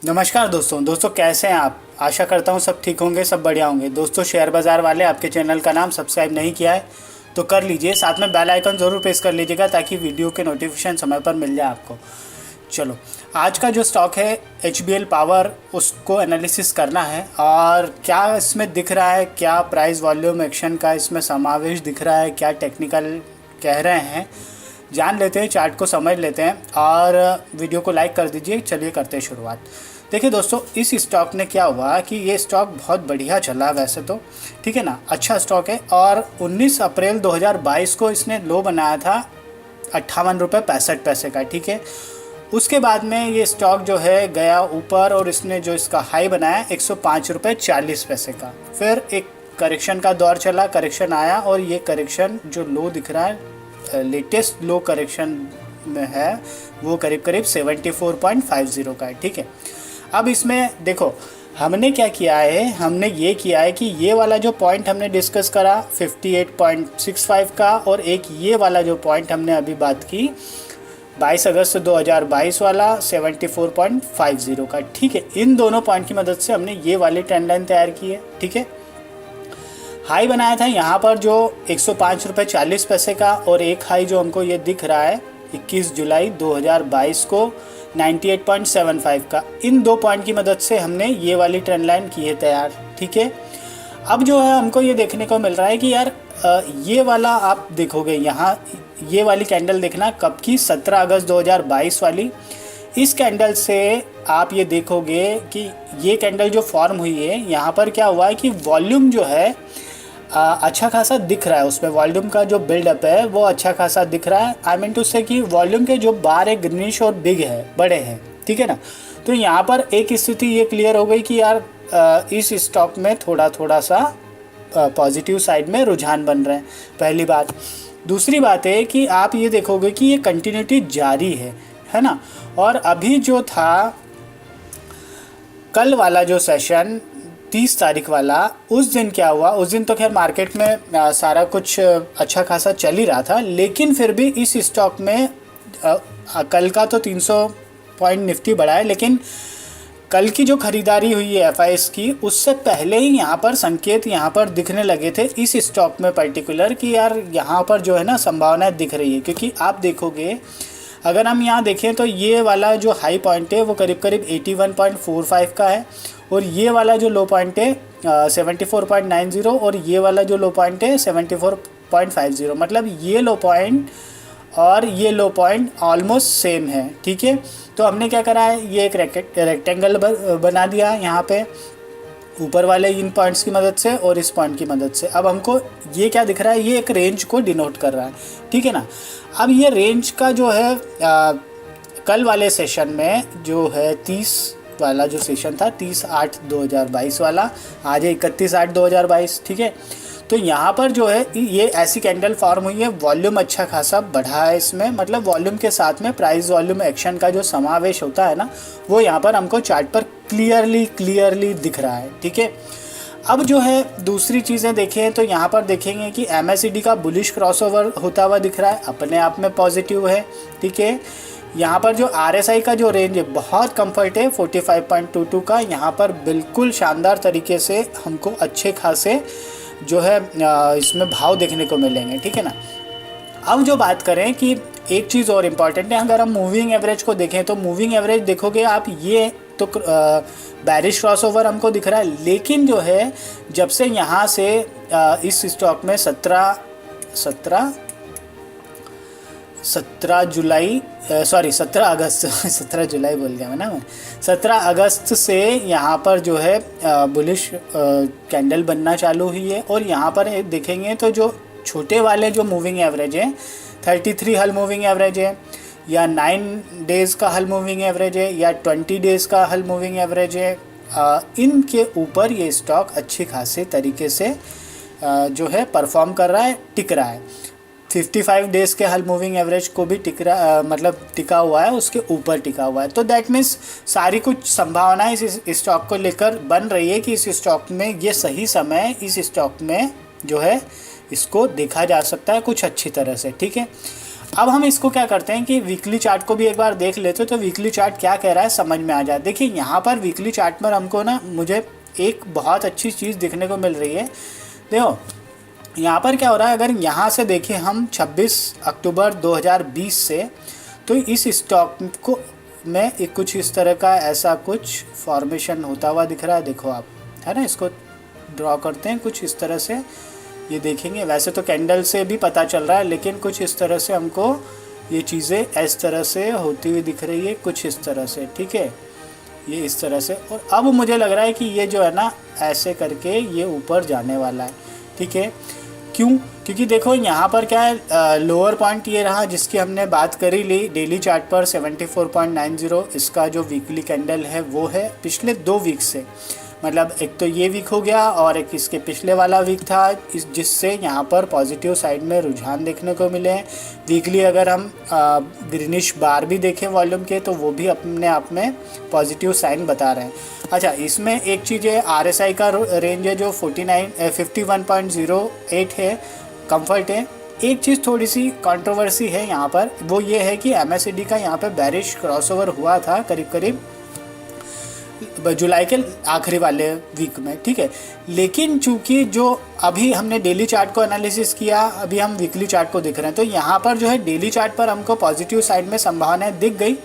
नमस्कार दोस्तों कैसे हैं आप। आशा करता हूँ सब ठीक होंगे, सब बढ़िया होंगे। दोस्तों शेयर बाज़ार वाले आपके चैनल का नाम सब्सक्राइब नहीं किया है तो कर लीजिए, साथ में बेल आइकन ज़रूर प्रेस कर लीजिएगा ताकि वीडियो के नोटिफिकेशन समय पर मिल जाए आपको। चलो, आज का जो स्टॉक है HBL पावर, उसको एनालिसिस करना है और क्या इसमें दिख रहा है, क्या प्राइस वॉल्यूम एक्शन का इसमें समावेश दिख रहा है, क्या टेक्निकल कह रहे हैं, जान लेते हैं, चार्ट को समझ लेते हैं और वीडियो को लाइक कर दीजिए। चलिए करते हैं शुरुआत। देखिए दोस्तों, इस स्टॉक ने क्या हुआ कि ये स्टॉक बहुत बढ़िया चला वैसे तो, ठीक है ना, अच्छा स्टॉक है। और 19 अप्रैल 2022 को इसने लो बनाया था 58 रुपये 65 पैसे का, ठीक है। उसके बाद में ये स्टॉक जो है गया ऊपर और इसने जो इसका हाई बनाया 105 रुपये 40 पैसे का। फिर एक करेक्शन का दौर चला, करेक्शन आया और ये करेक्शन जो लो दिख रहा है, लेटेस्ट लो करेक्शन में है, वो करीब करीब 74.50 का है, ठीक है। अब इसमें देखो हमने क्या किया है, हमने ये किया है कि ये वाला जो पॉइंट हमने डिस्कस करा 58.65 का, और एक ये वाला जो पॉइंट हमने अभी बात की 22 अगस्त 2022 वाला 74.50 का, ठीक है। इन दोनों पॉइंट की मदद से हमने ये वाली ट्रेंड लाइन तैयार की है, ठीक है। हाई बनाया था यहाँ पर जो 105 रुपये 40 पैसे का, और एक हाई जो हमको ये दिख रहा है 21 जुलाई 2022 को 98.75 का। इन दो पॉइंट की मदद से हमने ये वाली ट्रेंड लाइन की है तैयार, ठीक है। अब जो है हमको ये देखने को मिल रहा है कि यार ये वाला आप देखोगे यहाँ, ये वाली कैंडल देखना कब की, 17 अगस्त 2022 वाली। इस कैंडल से आप ये देखोगे कि ये कैंडल जो फॉर्म हुई है, यहाँ पर क्या हुआ है कि वॉल्यूम जो है अच्छा खासा दिख रहा है, उसमें वॉल्यूम का जो बिल्डअप है वो अच्छा खासा दिख रहा है। आई मीन टू से कि वॉल्यूम के जो बार है ग्रीनिश और बिग है, बड़े हैं, ठीक है ना। तो यहाँ पर एक स्थिति ये क्लियर हो गई कि यार इस स्टॉक में थोड़ा थोड़ा सा पॉजिटिव साइड में रुझान बन रहे हैं, पहली बात। दूसरी बात है कि आप ये देखोगे कि ये कंटिन्यूटी जारी है ना। और अभी जो था कल वाला जो सेशन 30 तारीख वाला, उस दिन क्या हुआ, उस दिन तो खैर मार्केट में सारा कुछ अच्छा खासा चल ही रहा था, लेकिन फिर भी इस स्टॉक में कल का तो 300 पॉइंट निफ्टी बढ़ा है, लेकिन कल की जो खरीदारी हुई है FIS की, उससे पहले ही यहाँ पर संकेत यहाँ पर दिखने लगे थे इस स्टॉक में पर्टिकुलर कि यार यहाँ पर जो है ना संभावनाएं दिख रही है। क्योंकि आप देखोगे, अगर हम यहाँ देखें तो ये वाला जो हाई पॉइंट है वो करीब करीब 81.45 का है, और ये वाला जो लो पॉइंट है 74.90, और ये वाला जो लो पॉइंट है 74.50। मतलब ये लो पॉइंट और ये लो पॉइंट ऑलमोस्ट सेम है, ठीक है। तो हमने क्या करा है, ये एक रेक्टेंगल बना दिया यहाँ पे ऊपर वाले इन पॉइंट्स की मदद से और इस पॉइंट की मदद से। अब हमको ये क्या दिख रहा है, ये एक रेंज को डिनोट कर रहा है, ठीक है ना। अब ये रेंज का जो है कल वाले सेशन में जो है 30 वाला जो सेशन था 30/8/2022 वाला, आज है 31/8/2022, ठीक है। तो यहाँ पर जो है ये ऐसी कैंडल फॉर्म हुई है, वॉल्यूम अच्छा खासा बढ़ा है इसमें, मतलब वॉल्यूम के साथ में प्राइस वॉल्यूम एक्शन का जो समावेश होता है ना, वो यहाँ पर हमको चार्ट पर क्लियरली दिख रहा है, ठीक है। अब जो है दूसरी चीज़ें देखें तो यहाँ पर देखेंगे कि MACD का बुलिश क्रॉसओवर होता हुआ दिख रहा है, अपने आप में पॉजिटिव है, ठीक है। यहाँ पर जो RSI का जो रेंज है बहुत कंफर्ट है 45.22 का, यहाँ पर बिल्कुल शानदार तरीके से हमको अच्छे खासे जो है इसमें भाव देखने को मिलेंगे, ठीक है ना। अब जो बात करें कि एक चीज़ और इम्पॉर्टेंट है, अगर हम मूविंग एवरेज को देखें तो मूविंग एवरेज देखोगे आप, ये तो बैरिश क्रॉसओवर हमको दिख रहा है, लेकिन जो है जब से यहाँ से इस स्टॉक में 17 जुलाई 17 अगस्त 17 जुलाई बोल गया मैं 17 अगस्त से यहाँ पर जो है बुलिश कैंडल बनना चालू हुई है। और यहाँ पर देखेंगे तो जो छोटे वाले जो मूविंग एवरेज है 33 हल मूविंग एवरेज है, या 9 डेज़ का हल मूविंग एवरेज है, या 20 डेज़ का हल मूविंग एवरेज है, इनके ऊपर ये स्टॉक अच्छी खासे तरीके से जो है परफॉर्म कर रहा है, टिक रहा है। 55 डेज़ के हल मूविंग एवरेज को भी टिका हुआ है, उसके ऊपर टिका हुआ है। तो दैट मीन्स सारी कुछ संभावनाएं इस स्टॉक को लेकर बन रही है कि इस स्टॉक में ये सही समय, इस स्टॉक में जो है इसको देखा जा सकता है कुछ अच्छी तरह से, ठीक है। अब हम इसको क्या करते हैं कि वीकली चार्ट को भी एक बार देख लेते हैं, तो वीकली चार्ट क्या कह रहा है समझ में आ जाए। देखिए यहाँ पर वीकली चार्ट पर हमको ना मुझे एक बहुत अच्छी चीज़ दिखने को मिल रही है। देखो यहाँ पर क्या हो रहा है, अगर यहाँ से देखें हम 26 अक्टूबर 2020 से, तो इस स्टॉक को में एक कुछ इस तरह का ऐसा कुछ फॉर्मेशन होता हुआ दिख रहा है। देखो आप, है ना, इसको ड्रॉ करते हैं कुछ इस तरह से, ये देखेंगे। वैसे तो कैंडल से भी पता चल रहा है, लेकिन कुछ इस तरह से हमको ये चीज़ें इस तरह से होती हुई दिख रही है, कुछ इस तरह से, ठीक है, ये इस तरह से। और अब मुझे लग रहा है कि ये जो है ना ऐसे करके ये ऊपर जाने वाला है, ठीक है। क्यों? क्योंकि देखो यहाँ पर क्या है, लोअर पॉइंट ये रहा जिसकी हमने बात करी ली डेली चार्ट पर 74.90, इसका जो वीकली कैंडल है वो है पिछले 2 वीक से, मतलब एक तो ये वीक हो गया और एक इसके पिछले वाला वीक था, जिससे यहाँ पर पॉजिटिव साइड में रुझान देखने को मिले हैं। वीकली अगर हम ग्रीनिश बार भी देखें वॉल्यूम के, तो वो भी अपने आप में पॉजिटिव साइन बता रहे हैं। अच्छा, इसमें एक चीज़ है, RSI का रेंज है जो 51.08 है, कंफर्ट है। एक चीज़ थोड़ी सी कंट्रोवर्सी है यहाँ पर, वो ये है कि MACD का यहाँ पर बैरिश क्रॉसओवर हुआ था करीब करीब जुलाई के आखिरी वाले वीक में, ठीक है। लेकिन चूंकि जो अभी हमने डेली चार्ट को एनालिसिस किया, अभी हम वीकली चार्ट को देख रहे हैं, तो यहाँ पर जो है डेली चार्ट पर हमको पॉजिटिव साइड में संभावनाएं दिख गई।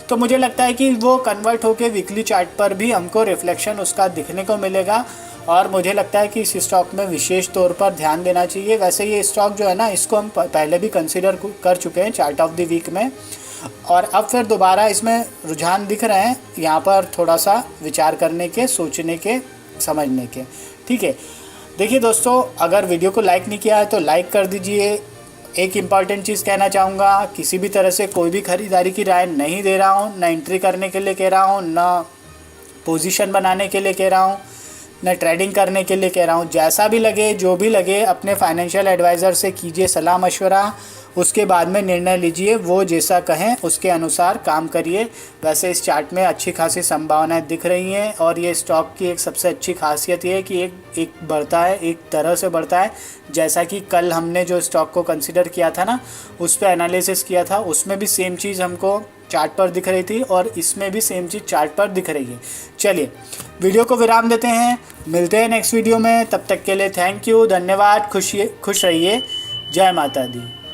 तो मुझे लगता है कि वो कन्वर्ट होकर वीकली चार्ट पर भी हमको रिफ्लेक्शन उसका दिखने को मिलेगा, और मुझे लगता है कि इस स्टॉक में विशेष तौर पर ध्यान देना चाहिए। वैसे ये स्टॉक जो है ना, इसको हम पहले भी कंसिडर कर चुके हैं चार्ट ऑफ द वीक में, और अब फिर दोबारा इसमें रुझान दिख रहे हैं, यहाँ पर थोड़ा सा विचार करने के, सोचने के, समझने के, ठीक है। देखिए दोस्तों, अगर वीडियो को लाइक नहीं किया है तो लाइक कर दीजिए। एक इम्पॉर्टेंट चीज़ कहना चाहूँगा, किसी भी तरह से कोई भी ख़रीदारी की राय नहीं दे रहा हूँ, ना एंट्री करने के लिए कह रहा हूँ, ना पोजीशन बनाने के लिए कह रहा हूँ, न ट्रेडिंग करने के लिए कह रहा हूँ। जैसा भी लगे, जो भी लगे, अपने फाइनेंशियल एडवाइज़र से कीजिए सलाह मशवरा, उसके बाद में निर्णय लीजिए। वो जैसा कहें उसके अनुसार काम करिए। वैसे इस चार्ट में अच्छी खासी संभावनाएं दिख रही हैं, और ये स्टॉक की एक सबसे अच्छी खासियत ये है कि एक बढ़ता है, एक तरह से बढ़ता है। जैसा कि कल हमने जो स्टॉक को कंसिडर किया था ना, उस पर एनालिसिस किया था, उसमें भी सेम चीज़ हमको चार्ट पर दिख रही थी, और इसमें भी सेम चीज़ चार्ट पर दिख रही है। चलिए वीडियो को विराम देते हैं, मिलते हैं नेक्स्ट वीडियो में। तब तक के लिए थैंक यू, धन्यवाद, खुश रहिए, जय माता दी।